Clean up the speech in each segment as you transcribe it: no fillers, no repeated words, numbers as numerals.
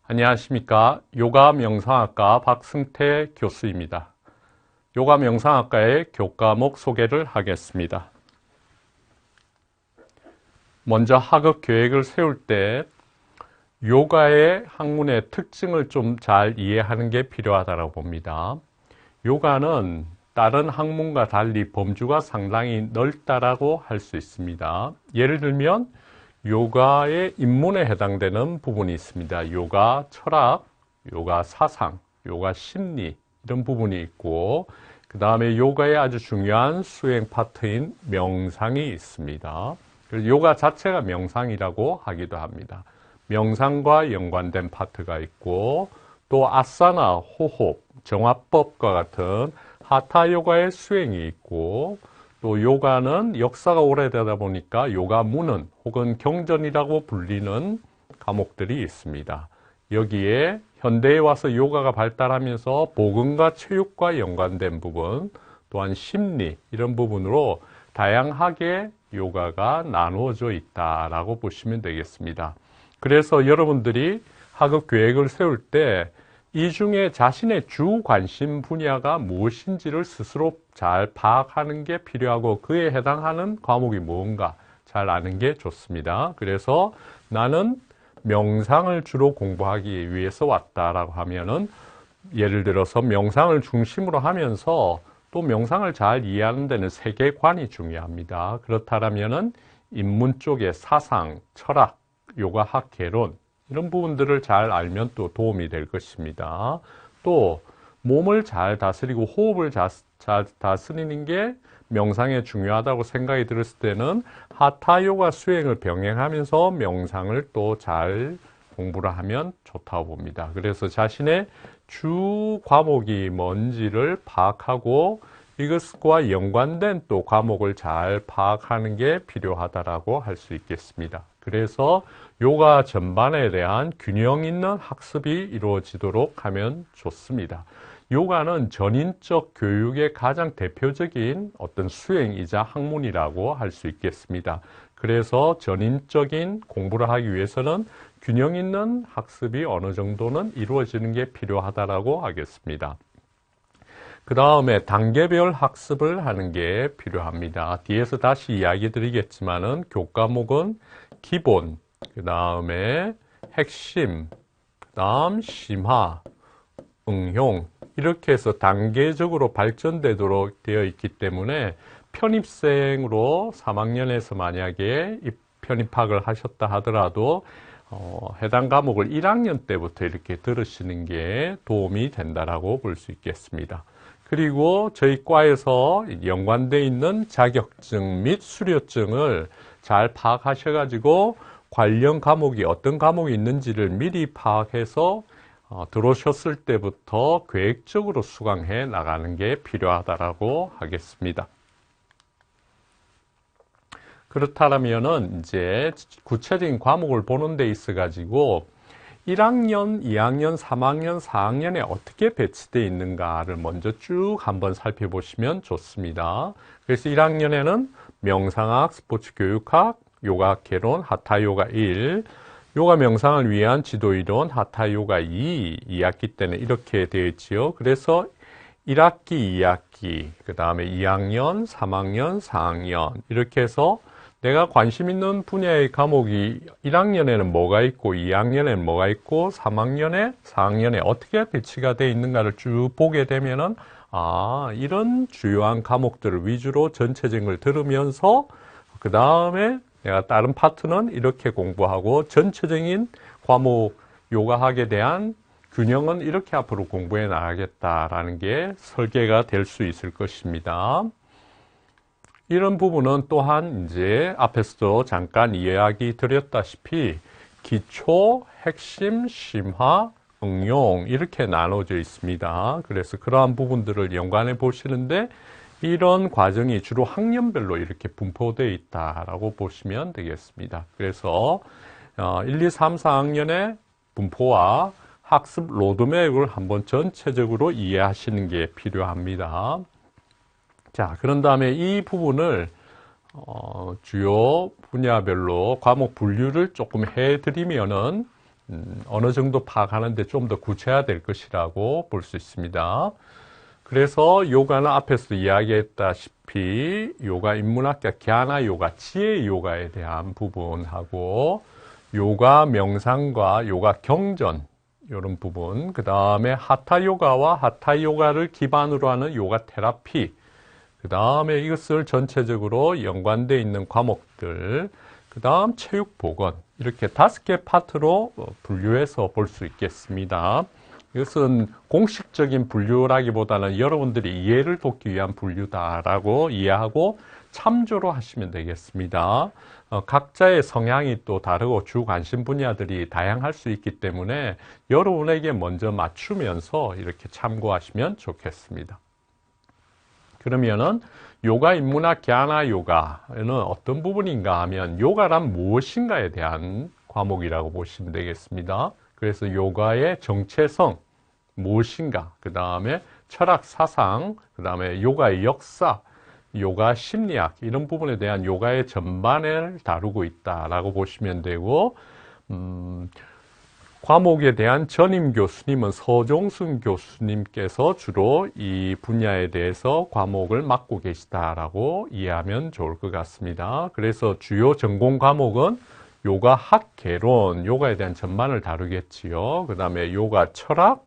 안녕하십니까. 요가 명상학과 박승태 교수입니다. 요가 명상학과의 교과목 소개를 하겠습니다. 먼저 학업 계획을 세울 때 요가의 학문의 특징을 좀 잘 이해하는 게 필요하다고 봅니다. 요가는 다른 학문과 달리 범주가 상당히 넓다라고 할 수 있습니다. 예를 들면 요가의 입문에 해당되는 부분이 있습니다. 요가 철학, 요가 사상, 요가 심리 이런 부분이 있고 그 다음에 요가의 아주 중요한 수행 파트인 명상이 있습니다. 그래서 요가 자체가 명상이라고 하기도 합니다. 명상과 연관된 파트가 있고 또 아사나, 호흡, 정화법과 같은 하타 요가의 수행이 있고 또 요가는 역사가 오래되다 보니까 요가 문은 혹은 경전이라고 불리는 과목들이 있습니다. 여기에 현대에 와서 요가가 발달하면서 복음과 체육과 연관된 부분 또한 심리 이런 부분으로 다양하게 요가가 나누어져 있다라고 보시면 되겠습니다. 그래서 여러분들이 학업 계획을 세울 때 이 중에 자신의 주 관심 분야가 무엇인지를 스스로 잘 파악하는 게 필요하고 그에 해당하는 과목이 무언가 잘 아는 게 좋습니다. 그래서 나는 명상을 주로 공부하기 위해서 왔다라고 하면은 예를 들어서 명상을 중심으로 하면서 또 명상을 잘 이해하는 데는 세계관이 중요합니다. 그렇다면은 인문 쪽의 사상, 철학, 요가학 개론 이런 부분들을 잘 알면 또 도움이 될 것입니다. 또 몸을 잘 다스리고 호흡을 잘 다스리는 게 명상에 중요하다고 생각이 들었을 때는 하타 요가 수행을 병행하면서 명상을 또 잘 공부를 하면 좋다고 봅니다. 그래서 자신의 주 과목이 뭔지를 파악하고 이것과 연관된 또 과목을 잘 파악하는 게 필요하다라고 할 수 있겠습니다. 그래서 요가 전반에 대한 균형 있는 학습이 이루어지도록 하면 좋습니다. 요가는 전인적 교육의 가장 대표적인 어떤 수행이자 학문이라고 할 수 있겠습니다. 그래서 전인적인 공부를 하기 위해서는 균형 있는 학습이 어느 정도는 이루어지는 게 필요하다라고 하겠습니다. 그 다음에 단계별 학습을 하는 게 필요합니다. 뒤에서 다시 이야기 드리겠지만은 교과목은 기본, 그 다음에 핵심, 그 다음 심화, 응용 이렇게 해서 단계적으로 발전되도록 되어 있기 때문에 편입생으로 3학년에서 만약에 편입학을 하셨다 하더라도 해당 과목을 1학년 때부터 이렇게 들으시는 게 도움이 된다라고 볼 수 있겠습니다. 그리고 저희 과에서 연관되어 있는 자격증 및 수료증을 잘 파악하셔가지고 관련 과목이 어떤 과목이 있는지를 미리 파악해서 들어오셨을 때부터 계획적으로 수강해 나가는 게 필요하다라고 하겠습니다. 그렇다면은 이제 구체적인 과목을 보는 데 있어 가지고 1학년, 2학년, 3학년, 4학년에 어떻게 배치되어 있는가를 먼저 쭉 한번 살펴보시면 좋습니다. 그래서 1학년에는 명상학, 스포츠교육학, 요가 개론, 하타 요가 1, 요가 명상을 위한 지도이론, 하타 요가 2, 2학기 때는 이렇게 되어 있지요. 그래서 1학기, 2학기, 그 다음에 2학년, 3학년, 4학년 이렇게 해서 내가 관심 있는 분야의 과목이 1학년에는 뭐가 있고 2학년에는 뭐가 있고 3학년에 4학년에 어떻게 배치가 되어 있는가를 쭉 보게 되면은 이런 주요한 과목들을 위주로 전체적인 걸 들으면서 그 다음에 내가 다른 파트는 이렇게 공부하고 전체적인 과목 요가학에 대한 균형은 이렇게 앞으로 공부해 나가겠다라는 게 설계가 될 수 있을 것입니다. 이런 부분은 또한 이제 앞에서도 잠깐 이야기 드렸다시피 기초, 핵심, 심화, 응용 이렇게 나눠져 있습니다. 그래서 그러한 부분들을 연관해 보시는데 이런 과정이 주로 학년별로 이렇게 분포되어 있다라고 보시면 되겠습니다. 그래서 1, 2, 3, 4학년의 분포와 학습 로드맵을 한번 전체적으로 이해하시는 게 필요합니다. 자, 그런 다음에 이 부분을 주요 분야별로 과목 분류를 조금 해드리면은 어느 정도 파악하는데 좀 더 구체화될 것이라고 볼 수 있습니다. 그래서 요가는 앞에서 이야기했다시피 요가 인문학적 갸나 요가, 지혜 요가에 대한 부분하고 요가 명상과 요가 경전 이런 부분, 그 다음에 하타 요가와 하타 요가를 기반으로 하는 요가 테라피, 그 다음에 이것을 전체적으로 연관되어 있는 과목들, 그 다음 체육 보건, 이렇게 5개 파트로 분류해서 볼 수 있겠습니다. 이것은 공식적인 분류라기보다는 여러분들이 이해를 돕기 위한 분류다라고 이해하고 참조로 하시면 되겠습니다. 각자의 성향이 또 다르고 주 관심 분야들이 다양할 수 있기 때문에 여러분에게 먼저 맞추면서 이렇게 참고하시면 좋겠습니다. 그러면은 요가 인문학 갸나 요가는 어떤 부분인가 하면 요가란 무엇인가에 대한 과목이라고 보시면 되겠습니다. 그래서 요가의 정체성, 무엇인가, 그 다음에 철학 사상, 그 다음에 요가의 역사, 요가 심리학, 이런 부분에 대한 요가의 전반을 다루고 있다라고 보시면 되고, 과목에 대한 전임 교수님은 서종순 교수님께서 주로 이 분야에 대해서 과목을 맡고 계시다라고 이해하면 좋을 것 같습니다. 그래서 주요 전공 과목은 요가 학개론, 요가에 대한 전반을 다루겠지요. 그 다음에 요가 철학,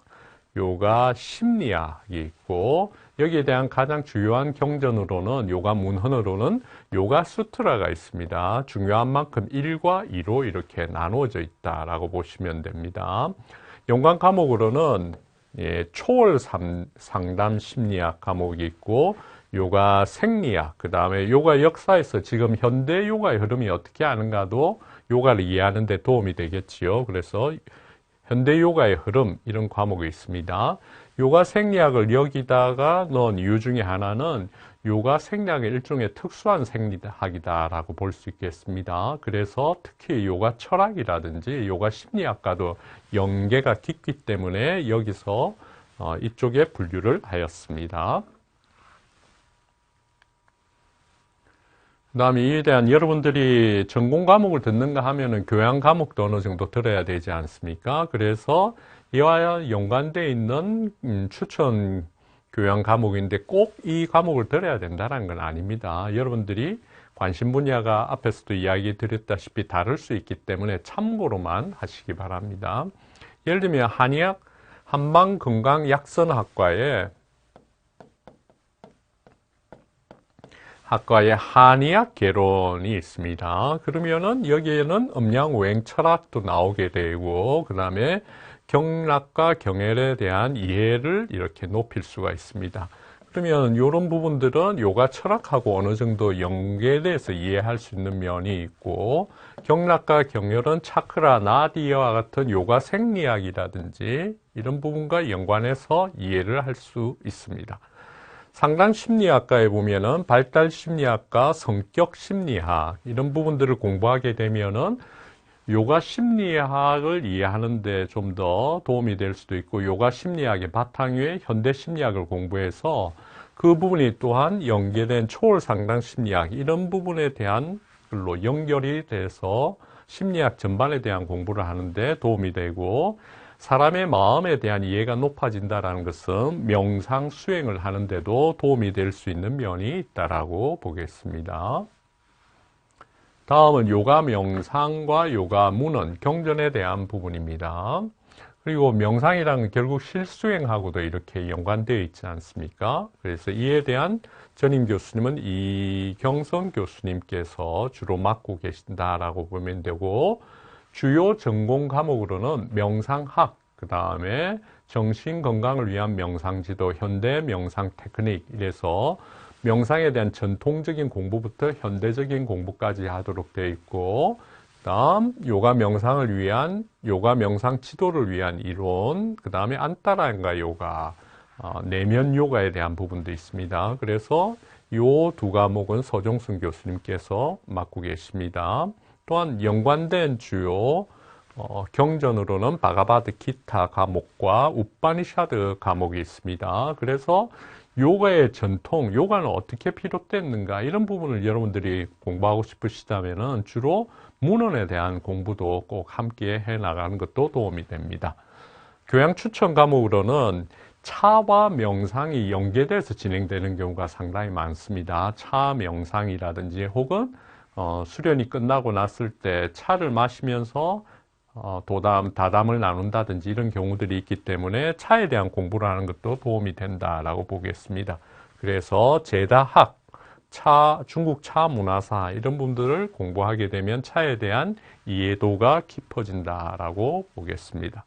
요가 심리학이 있고, 여기에 대한 가장 주요한 경전으로는, 요가 문헌으로는 요가 수트라가 있습니다. 중요한 만큼 1과 2로 이렇게 나누어져 있다라고 보시면 됩니다. 연관 과목으로는 초월 상담 심리학 과목이 있고, 요가 생리학, 그 다음에 요가 역사에서 지금 현대 요가의 흐름이 어떻게 하는가도 요가를 이해하는 데 도움이 되겠지요. 그래서 현대 요가의 흐름, 이런 과목이 있습니다. 요가 생리학을 여기다가 넣은 이유 중에 하나는 요가 생리학의 일종의 특수한 생리학이다라고 볼 수 있겠습니다. 그래서 특히 요가 철학이라든지 요가 심리학과도 연계가 깊기 때문에 여기서 이쪽에 분류를 하였습니다. 그 다음에 이에 대한 여러분들이 전공 과목을 듣는가 하면은 교양 과목도 어느 정도 들어야 되지 않습니까? 그래서 이와 연관되어 있는 추천 교양 과목인데 꼭 이 과목을 들어야 된다는 건 아닙니다. 여러분들이 관심 분야가 앞에서도 이야기 드렸다시피 다를 수 있기 때문에 참고로만 하시기 바랍니다. 예를 들면 한의학 한방건강약선학과에 한의학 개론이 있습니다. 그러면은 여기에는 음양오행 철학도 나오게 되고, 그 다음에 경락과 경혈에 대한 이해를 이렇게 높일 수가 있습니다. 그러면 이런 부분들은 요가 철학하고 어느 정도 연계돼서 이해할 수 있는 면이 있고, 경락과 경혈은 차크라, 나디와 같은 요가 생리학이라든지 이런 부분과 연관해서 이해를 할 수 있습니다. 상담 심리학과에 보면은 발달 심리학과 성격 심리학 이런 부분들을 공부하게 되면은 요가 심리학을 이해하는데 좀 더 도움이 될 수도 있고, 요가 심리학의 바탕 위에 현대 심리학을 공부해서 그 부분이 또한 연계된 초월 상담 심리학 이런 부분에 대한 걸로 연결이 돼서 심리학 전반에 대한 공부를 하는데 도움이 되고, 사람의 마음에 대한 이해가 높아진다는 것은 명상 수행을 하는데도 도움이 될 수 있는 면이 있다라고 보겠습니다. 다음은 요가 명상과 요가 문헌, 경전에 대한 부분입니다. 그리고 명상이란 결국 실수행하고도 이렇게 연관되어 있지 않습니까? 그래서 이에 대한 전임 교수님은 이경선 교수님께서 주로 맡고 계신다라고 보면 되고, 주요 전공 과목으로는 명상학, 그 다음에 정신건강을 위한 명상지도, 현대 명상 테크닉, 이래서 명상에 대한 전통적인 공부부터 현대적인 공부까지 하도록 되어 있고, 그 다음 요가 명상을 위한, 요가 명상 지도를 위한 이론, 그 다음에 안타란가 요가, 내면 요가에 대한 부분도 있습니다. 그래서 요 두 과목은 서종순 교수님께서 맡고 계십니다. 또한 연관된 주요 경전으로는 바가바드 기타 과목과 우파니샤드 과목이 있습니다. 그래서 요가의 전통, 요가는 어떻게 비롯됐는가 이런 부분을 여러분들이 공부하고 싶으시다면은 주로 문헌에 대한 공부도 꼭 함께 해 나가는 것도 도움이 됩니다. 교양 추천 과목으로는 차와 명상이 연계돼서 진행되는 경우가 상당히 많습니다. 차 명상이라든지 혹은 수련이 끝나고 났을 때 차를 마시면서 다담을 나눈다든지 이런 경우들이 있기 때문에 차에 대한 공부를 하는 것도 도움이 된다라고 보겠습니다. 그래서 제다학, 중국 차 문화사 이런 분들을 공부하게 되면 차에 대한 이해도가 깊어진다라고 보겠습니다.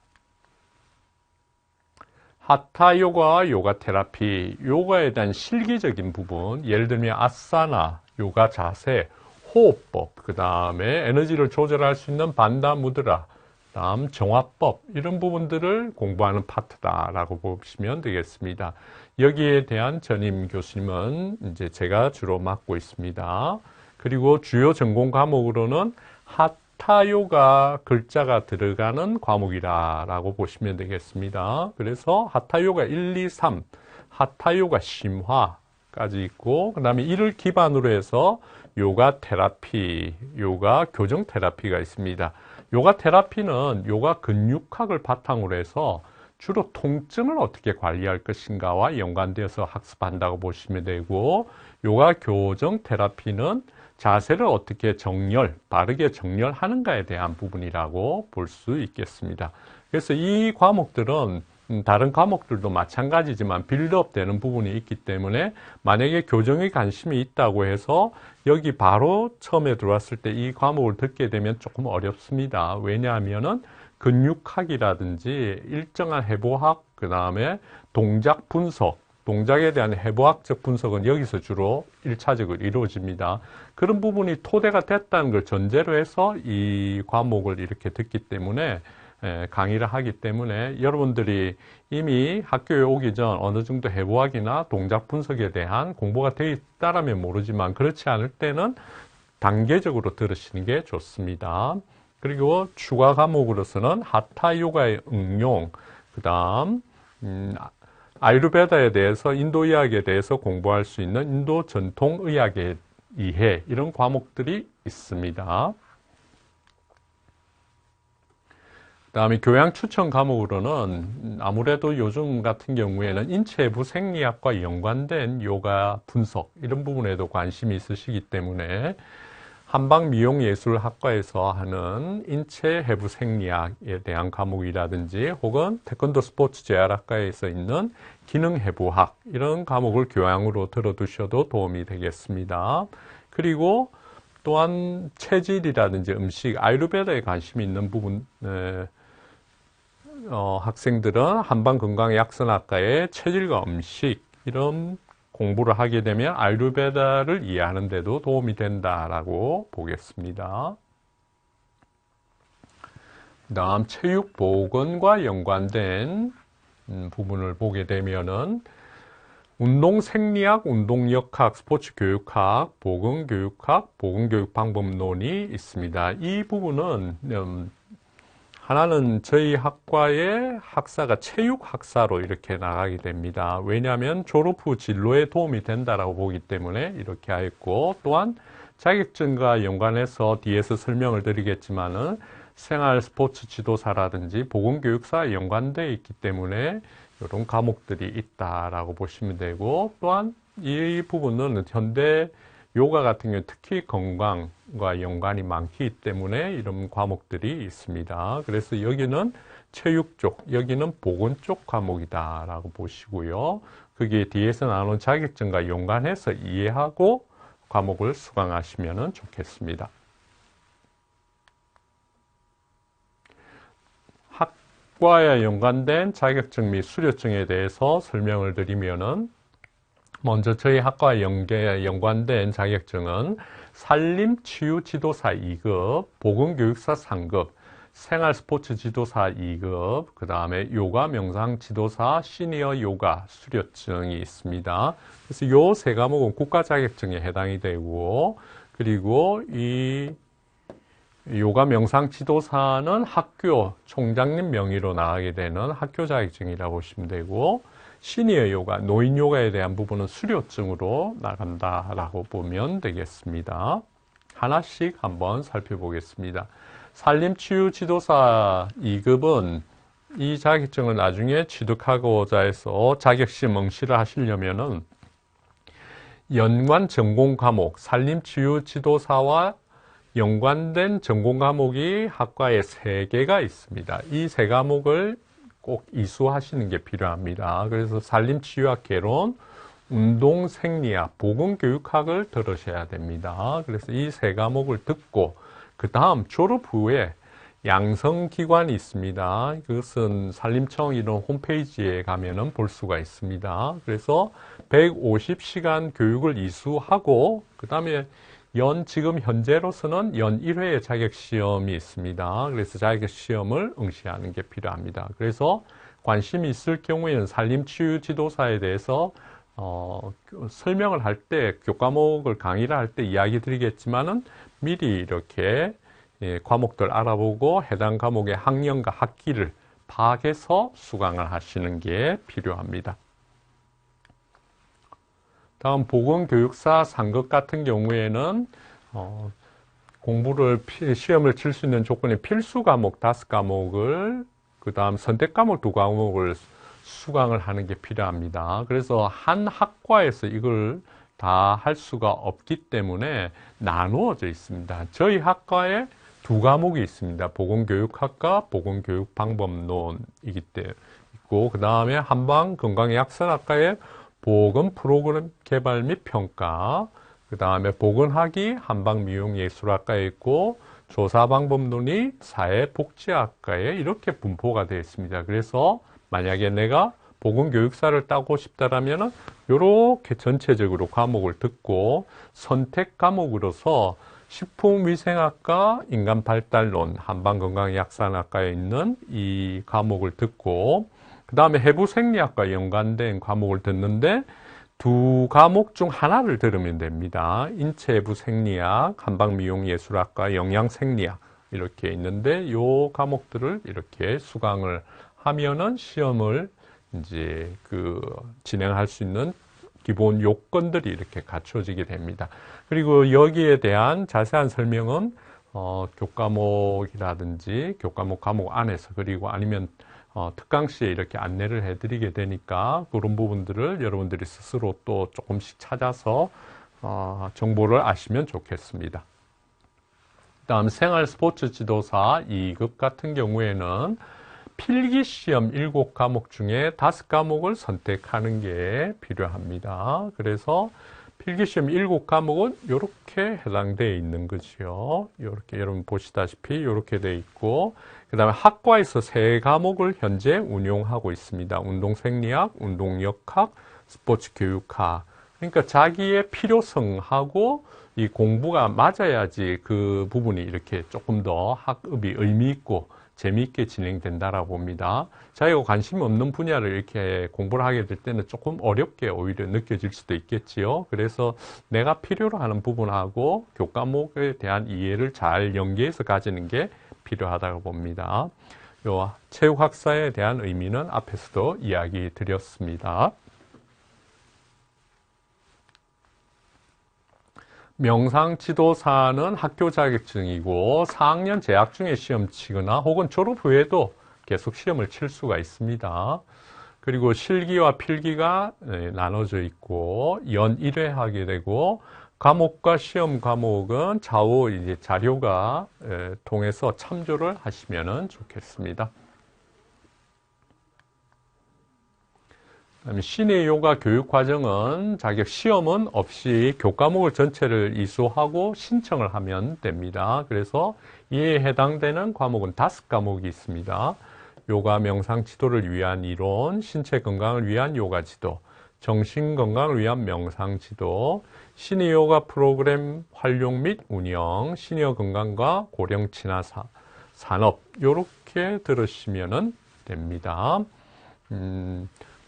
하타 요가와 요가 테라피, 요가에 대한 실기적인 부분, 예를 들면 아사나, 요가 자세, 호흡법, 그 다음에 에너지를 조절할 수 있는 반다 무드라, 다음 정화법 이런 부분들을 공부하는 파트다라고 보시면 되겠습니다. 여기에 대한 전임 교수님은 이제 제가 주로 맡고 있습니다. 그리고 주요 전공 과목으로는 하타 요가 글자가 들어가는 과목이라고 보시면 되겠습니다. 그래서 하타 요가 1, 2, 3, 하타 요가 심화까지 있고 그다음에 이를 기반으로 해서 요가 테라피, 요가 교정 테라피가 있습니다. 요가 테라피는 요가 근육학을 바탕으로 해서 주로 통증을 어떻게 관리할 것인가와 연관되어서 학습한다고 보시면 되고, 요가 교정 테라피는 자세를 어떻게 바르게 정렬하는가에 대한 부분이라고 볼 수 있겠습니다. 그래서 이 과목들은 다른 과목들도 마찬가지지만 빌드업 되는 부분이 있기 때문에 만약에 교정에 관심이 있다고 해서 여기 바로 처음에 들어왔을 때 이 과목을 듣게 되면 조금 어렵습니다. 왜냐하면은 근육학이라든지 일정한 해부학, 그 다음에 동작 분석, 동작에 대한 해부학적 분석은 여기서 주로 1차적으로 이루어집니다. 그런 부분이 토대가 됐다는 걸 전제로 해서 이 과목을 이렇게 듣기 때문에 강의를 하기 때문에 여러분들이 이미 학교에 오기 전 어느 정도 해부학이나 동작 분석에 대한 공부가 되어 있다라면 모르지만 그렇지 않을 때는 단계적으로 들으시는 게 좋습니다. 그리고 추가 과목으로서는 하타 요가의 응용, 그 다음 아유르베다에 대해서 인도 의학에 대해서 공부할 수 있는 인도 전통 의학의 이해 이런 과목들이 있습니다. 그 다음에 교양 추천 과목으로는 아무래도 요즘 같은 경우에는 인체부 생리학과 연관된 요가 분석 이런 부분에도 관심이 있으시기 때문에 한방미용예술학과에서 하는 인체해부 생리학에 대한 과목이라든지 혹은 태권도 스포츠 재활학과에서 있는 기능해부학 이런 과목을 교양으로 들어두셔도 도움이 되겠습니다. 그리고 또한 체질이라든지 음식, 아유르베다에 관심이 있는 부분 학생들은 한방건강약선학과의 체질과 음식 이런 공부를 하게 되면 아유르베다를 이해하는 데도 도움이 된다라고 보겠습니다. 다음 체육보건과 연관된 부분을 보게 되면은 운동생리학, 운동역학, 스포츠교육학, 보건교육학, 보건교육방법론이 있습니다. 이 부분은 하나는 저희 학과의 학사가 체육학사로 이렇게 나가게 됩니다. 왜냐하면 졸업 후 진로에 도움이 된다라고 보기 때문에 이렇게 하였고, 또한 자격증과 연관해서 뒤에서 설명을 드리겠지만은 생활 스포츠 지도사라든지 보건교육사에 연관되어 있기 때문에 이런 과목들이 있다라고 보시면 되고, 또한 이 부분은 현대 요가 같은 경우 특히 건강과 연관이 많기 때문에 이런 과목들이 있습니다. 그래서 여기는 체육 쪽, 여기는 보건 쪽 과목이다라고 보시고요. 그게 뒤에서 나오는 자격증과 연관해서 이해하고 과목을 수강하시면 좋겠습니다. 학과에 연관된 자격증 및 수료증에 대해서 설명을 드리면은 먼저 저희 학과와 연관된 자격증은 산림치유지도사 2급, 보건교육사 3급, 생활스포츠 지도사 2급, 그 다음에 요가 명상지도사 시니어 요가 수료증이 있습니다. 그래서 요 세 과목은 국가 자격증에 해당이 되고, 그리고 이 요가 명상 지도사는 학교 총장님 명의로 나가게 되는 학교 자격증이라고 보시면 되고, 시니어 요가, 노인 요가에 대한 부분은 수료증으로 나간다라고 보면 되겠습니다. 하나씩 한번 살펴보겠습니다. 산림치유지도사 2급은 이 자격증을 나중에 취득하고자 해서 자격시험 응시를 하시려면은 연관 전공 과목, 산림치유지도사와 연관된 전공 과목이 학과에 3개가 있습니다. 이 3과목을 꼭 이수하시는 게 필요합니다. 그래서 산림치유학 개론, 운동생리학, 보건교육학을 들으셔야 됩니다. 그래서 이 3과목을 듣고 그 다음 졸업 후에 양성기관이 있습니다. 그것은 산림청 이런 홈페이지에 가면은 볼 수가 있습니다. 그래서 150시간 교육을 이수하고 그 다음에 지금 현재로서는 연 1회의 자격시험이 있습니다. 그래서 자격시험을 응시하는 게 필요합니다. 그래서 관심이 있을 경우에는 산림치유지도사에 대해서 설명을 할 때, 교과목을 강의를 할 때 이야기 드리겠지만은 미리 이렇게 과목들 알아보고 해당 과목의 학년과 학기를 파악해서 수강을 하시는 게 필요합니다. 다음 보건교육사 상급 같은 경우에는 시험을 칠 수 있는 조건이 필수 과목 5과목을 그 다음 선택 과목 2과목을 수강을 하는 게 필요합니다. 그래서 한 학과에서 이걸 다 할 수가 없기 때문에 나누어져 있습니다. 저희 학과에 2과목이 있습니다. 보건교육학과, 보건교육방법론이기 때문에 있고 그 다음에 한방건강의학선학과에 보건 프로그램 개발 및 평가, 그 다음에 보건학이 한방미용예술학과에 있고 조사방법론이 사회복지학과에 이렇게 분포가 되어 있습니다. 그래서 만약에 내가 보건교육사를 따고 싶다라면 이렇게 전체적으로 과목을 듣고 선택 과목으로서 식품위생학과 인간발달론 한방건강의학산학과에 있는 이 과목을 듣고 그 다음에 해부생리학과 연관된 과목을 듣는데 2과목 중 하나를 들으면 됩니다. 인체해부생리학, 한방미용예술학과, 영양생리학 이렇게 있는데 이 과목들을 이렇게 수강을 하면은 시험을 이제 진행할 수 있는 기본 요건들이 이렇게 갖춰지게 됩니다. 그리고 여기에 대한 자세한 설명은 교과목이라든지 과목 안에서 그리고 아니면 특강시에 이렇게 안내를 해드리게 되니까 그런 부분들을 여러분들이 스스로 또 조금씩 찾아서 정보를 아시면 좋겠습니다. 다음 생활스포츠지도사 2급 같은 경우에는 필기시험 7과목 중에 5과목을 선택하는 게 필요합니다. 그래서 필기시험 7과목은 이렇게 해당되어 있는 거죠. 이렇게 여러분 보시다시피 이렇게 되어 있고 그 다음에 학과에서 3과목을 현재 운용하고 있습니다. 운동생리학, 운동역학, 스포츠교육학. 그러니까 자기의 필요성하고 이 공부가 맞아야지 그 부분이 이렇게 조금 더 학업이 의미 있고 재미있게 진행된다라고 봅니다. 자기가 관심이 없는 분야를 이렇게 공부를 하게 될 때는 조금 어렵게 오히려 느껴질 수도 있겠지요. 그래서 내가 필요로 하는 부분하고 교과목에 대한 이해를 잘 연계해서 가지는 게 필요하다고 봅니다. 요 체육학사에 대한 의미는 앞에서도 이야기 드렸습니다. 명상지도사는 학교 자격증이고 4학년 재학 중에 시험 치거나 혹은 졸업 후에도 계속 시험을 칠 수가 있습니다. 그리고 실기와 필기가 나눠져 있고 연 1회 하게 되고 과목과 시험 과목은 좌우 이제 자료가 통해서 참조를 하시면 좋겠습니다. 시내 요가 교육 과정은 자격 시험은 없이 교과목을 전체를 이수하고 신청을 하면 됩니다. 그래서 이에 해당되는 과목은 5과목이 있습니다. 요가 명상 지도를 위한 이론, 신체 건강을 위한 요가 지도, 정신 건강을 위한 명상 지도, 시니어 요가 프로그램 활용 및 운영, 시니어 건강과 고령 친화 산업 이렇게 들으시면 됩니다.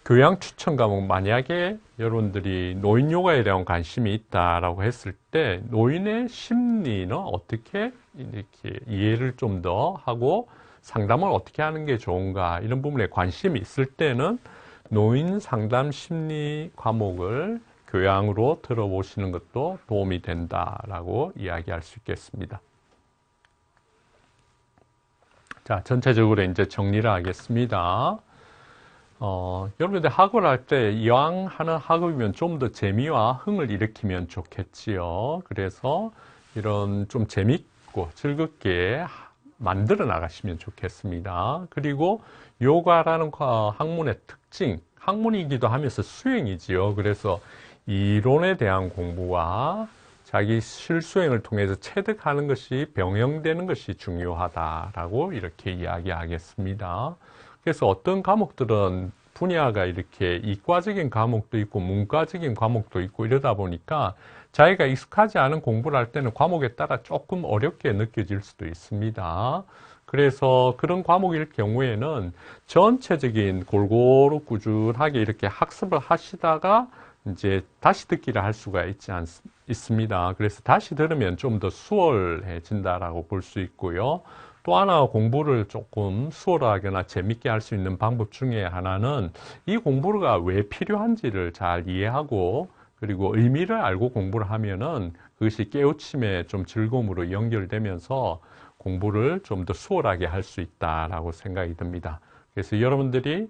교양 추천 과목, 만약에 여러분들이 노인 요가에 대한 관심이 있다라고 했을 때 노인의 심리는 어떻게 이렇게 이해를 좀 더 하고 상담을 어떻게 하는 게 좋은가 이런 부분에 관심이 있을 때는 노인 상담 심리 과목을 교양으로 들어보시는 것도 도움이 된다라고 이야기할 수 있겠습니다. 자, 전체적으로 이제 정리를 하겠습니다. 여러분들 학업을 할 때 이왕 하는 학업이면 좀 더 재미와 흥을 일으키면 좋겠지요. 그래서 이런 좀 재밌고 즐겁게 만들어 나가시면 좋겠습니다. 그리고 요가라는 학문의 특징, 학문이기도 하면서 수행이지요. 그래서 이론에 대한 공부와 자기 실수행을 통해서 체득하는 것이 병행되는 것이 중요하다라고 이렇게 이야기하겠습니다. 그래서 어떤 과목들은 분야가 이렇게 이과적인 과목도 있고 문과적인 과목도 있고 이러다 보니까 자기가 익숙하지 않은 공부를 할 때는 과목에 따라 조금 어렵게 느껴질 수도 있습니다. 그래서 그런 과목일 경우에는 전체적인 골고루 꾸준하게 이렇게 학습을 하시다가 이제 다시 듣기를 할 수가 있습니다. 그래서 다시 들으면 좀 더 수월해진다라고 볼 수 있고요. 또 하나 공부를 조금 수월하거나 재밌게 할 수 있는 방법 중에 하나는 이 공부가 왜 필요한지를 잘 이해하고 그리고 의미를 알고 공부를 하면은 그것이 깨우침의 좀 즐거움으로 연결되면서 공부를 좀 더 수월하게 할 수 있다라고 생각이 듭니다. 그래서 여러분들이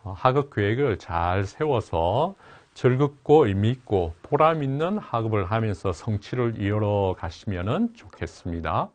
학업 계획을 잘 세워서 즐겁고 의미 있고 보람 있는 학업을 하면서 성취를 이뤄 가시면 좋겠습니다.